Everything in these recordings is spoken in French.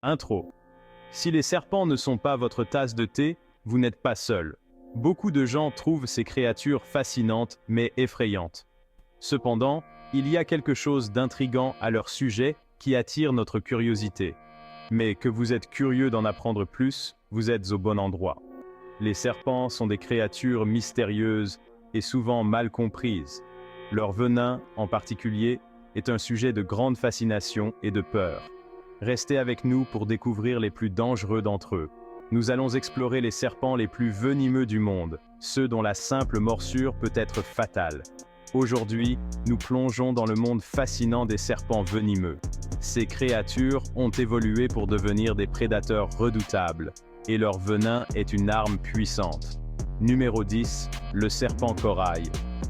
Intro. Si les serpents ne sont pas votre tasse de thé, vous n'êtes pas seul. Beaucoup de gens trouvent ces créatures fascinantes mais effrayantes. Cependant, il y a quelque chose d'intrigant à leur sujet qui attire notre curiosité. Mais que vous êtes curieux d'en apprendre plus, vous êtes au bon endroit. Les serpents sont des créatures mystérieuses et souvent mal comprises. Leur venin, en particulier, est un sujet de grande fascination et de peur. Restez avec nous pour découvrir les plus dangereux d'entre eux. Nous allons explorer les serpents les plus venimeux du monde, ceux dont la simple morsure peut être fatale. Aujourd'hui, nous plongeons dans le monde fascinant des serpents venimeux. Ces créatures ont évolué pour devenir des prédateurs redoutables, et leur venin est une arme puissante. Numéro 10, le serpent corail.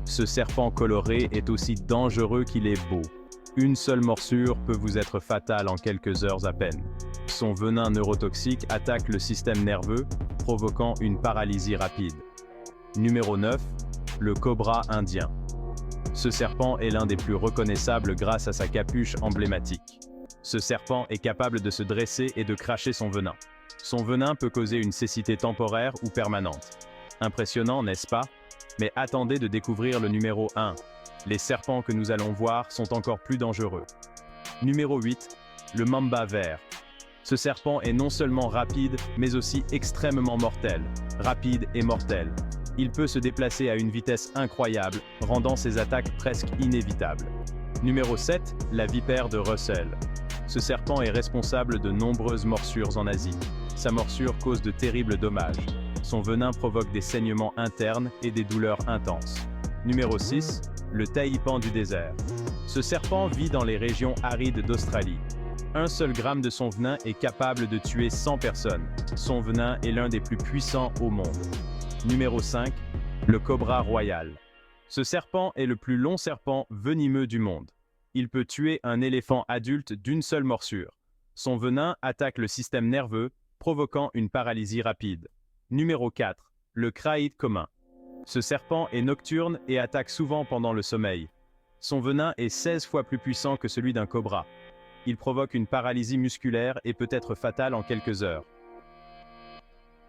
Ce serpent coloré est aussi dangereux qu'il est beau. Une seule morsure peut vous être fatale en quelques heures à peine. Son venin neurotoxique attaque le système nerveux, provoquant une paralysie rapide. Numéro 9, le cobra indien. Ce serpent est l'un des plus reconnaissables grâce à sa capuche emblématique. Ce serpent est capable de se dresser et de cracher son venin. Son venin peut causer une cécité temporaire ou permanente. Impressionnant, n'est-ce pas? Mais attendez de découvrir le numéro 1. Les serpents que nous allons voir sont encore plus dangereux. Numéro 8, le mamba vert. Ce serpent est non seulement rapide, mais aussi extrêmement mortel. Rapide et mortel. Il peut se déplacer à une vitesse incroyable, rendant ses attaques presque inévitables. Numéro 7, la vipère de Russell. Ce serpent est responsable de nombreuses morsures en Asie. Sa morsure cause de terribles dommages. Son venin provoque des saignements internes et des douleurs intenses. Numéro 6, le taipan du désert. Ce serpent vit dans les régions arides d'Australie. Un seul gramme de son venin est capable de tuer 100 personnes. Son venin est l'un des plus puissants au monde. Numéro 5, le cobra royal. Ce serpent est le plus long serpent venimeux du monde. Il peut tuer un éléphant adulte d'une seule morsure. Son venin attaque le système nerveux, provoquant une paralysie rapide. Numéro 4, le kraïd commun. Ce serpent est nocturne et attaque souvent pendant le sommeil. Son venin est 16 fois plus puissant que celui d'un cobra. Il provoque une paralysie musculaire et peut être fatal en quelques heures.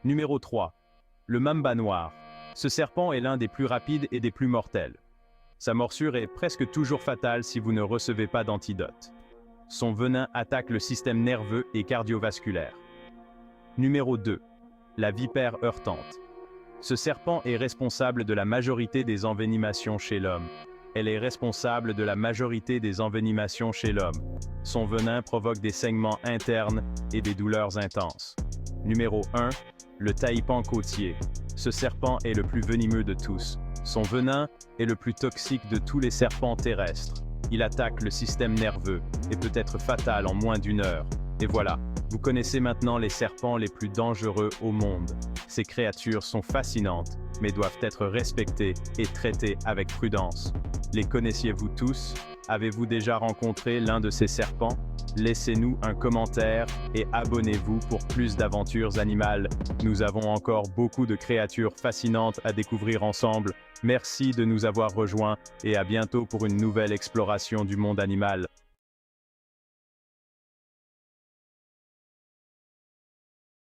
Numéro 3, le mamba noir. Ce serpent est l'un des plus rapides et des plus mortels. Sa morsure est presque toujours fatale si vous ne recevez pas d'antidote. Son venin attaque le système nerveux et cardiovasculaire. Numéro 2, la vipère heurtante. Ce serpent est responsable de la majorité des envenimations chez l'homme. Elle est responsable de la majorité des envenimations chez l'homme. Son venin provoque des saignements internes et des douleurs intenses. Numéro 1, le taipan côtier. Ce serpent est le plus venimeux de tous. Son venin est le plus toxique de tous les serpents terrestres. Il attaque le système nerveux et peut être fatal en moins d'une heure. Et voilà, vous connaissez maintenant les serpents les plus dangereux au monde. Ces créatures sont fascinantes, mais doivent être respectées et traitées avec prudence. Les connaissiez-vous tous? Avez-vous déjà rencontré l'un de ces serpents? Laissez-nous un commentaire et abonnez-vous pour plus d'aventures animales. Nous avons encore beaucoup de créatures fascinantes à découvrir ensemble. Merci de nous avoir rejoints et à bientôt pour une nouvelle exploration du monde animal.